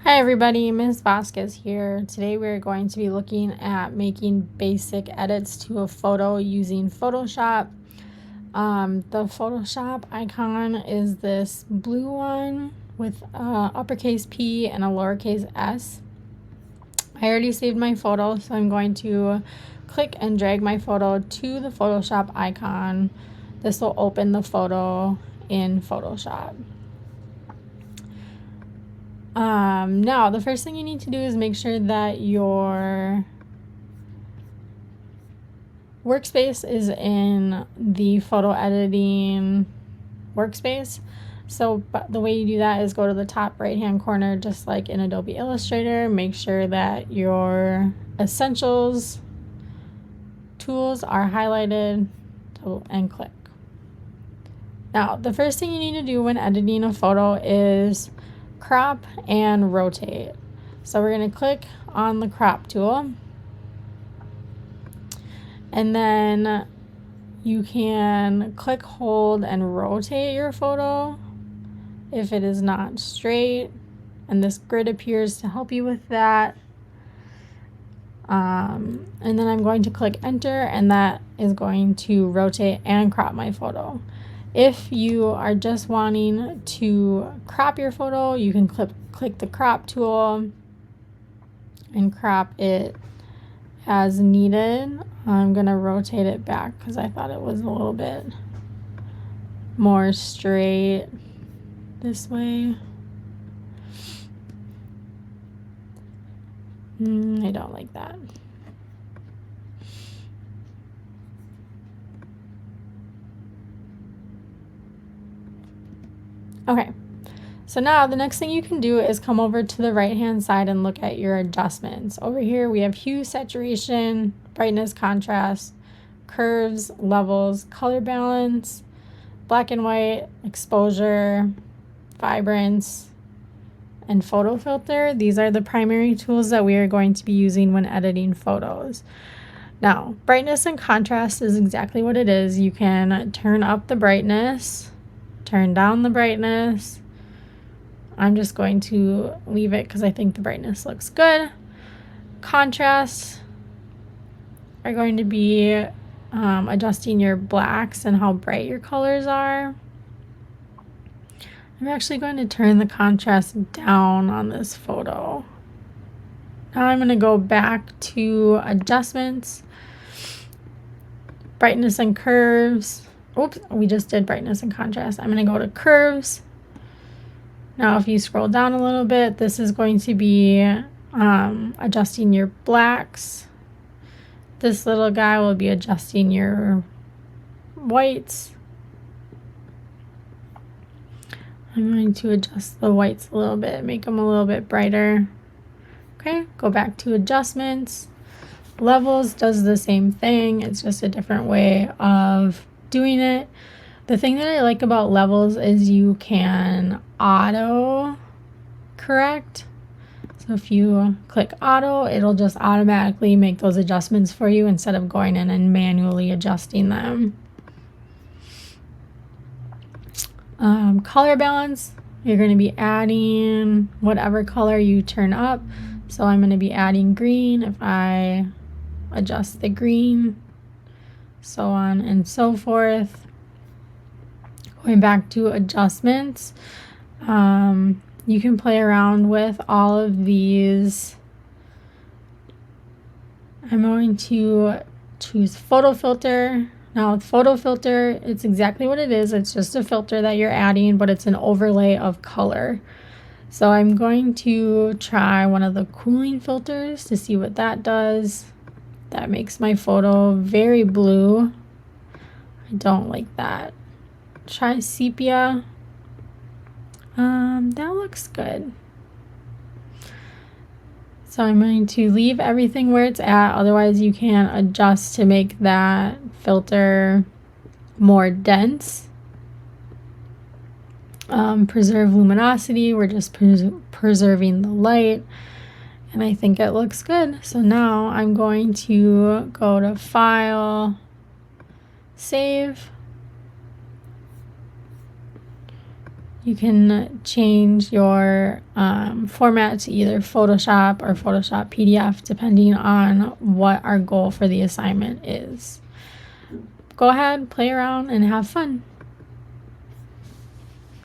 Hi everybody, Ms. Vasquez here. Today we're going to be looking at making basic edits to a photo using Photoshop. The Photoshop icon is this blue one with uppercase P and a lowercase s. I already saved my photo, so I'm going to click and drag my photo to the Photoshop icon. This will open the photo in Photoshop. Now, the first thing you need to do is make sure that your workspace is in the photo editing workspace. So the way you do that is go to the top right hand corner, just like in Adobe Illustrator. Make sure that your essentials tools are highlighted and click. Now, the first thing you need to do when editing a photo is crop and rotate. So we're going to click on the crop tool, and then you can click, hold, and rotate your photo if it is not straight, and this grid appears to help you with that. And then I'm going to click enter, and that is going to rotate and crop my photo. If you are just wanting to crop your photo, you can click the crop tool and crop it as needed. I'm going to rotate it back because I thought it was a little bit more straight this way. I don't like that. Okay, so now the next thing you can do is come over to the right hand side and look at your adjustments. Over here we have hue, saturation, brightness, contrast, curves, levels, color balance, black and white, exposure, vibrance, and photo filter. These are the primary tools that we are going to be using when editing photos. Now, brightness and contrast is exactly what it is. You can turn up the brightness, turn down the brightness. I'm just going to leave it because I think the brightness looks good. Contrasts are going to be adjusting your blacks and how bright your colors are. I'm actually going to turn the contrast down on this photo. Now I'm going to go back to adjustments, brightness and curves. Oops, we just did brightness and contrast. I'm going to go to curves. Now if you scroll down a little bit, this is going to be adjusting your blacks. This little guy will be adjusting your whites. I'm going to adjust the whites a little bit, make them a little bit brighter. Okay, go back to adjustments. Levels does the same thing. It's just a different way of doing it. The thing that I like about levels is you can auto correct. So if you click auto, it'll just automatically make those adjustments for you instead of going in and manually adjusting them. Color balance, you're going to be adding whatever color you turn up. So I'm going to be adding green if I adjust the green, so on and so forth. Going back to adjustments, you can play around with all of these. I'm going to choose photo filter. Now with photo filter, it's exactly what it is. It's just a filter that you're adding, but it's an overlay of color. So I'm going to try one of the cooling filters to see what that does. That makes my photo very blue. I don't like that. Try sepia. That looks good. So I'm going to leave everything where it's at. Otherwise you can adjust to make that filter more dense. Preserve luminosity. We're just preserving the light. And I think it looks good. So now I'm going to go to File, Save. You can change your format to either Photoshop or Photoshop PDF, depending on what our goal for the assignment is. Go ahead, play around, and have fun.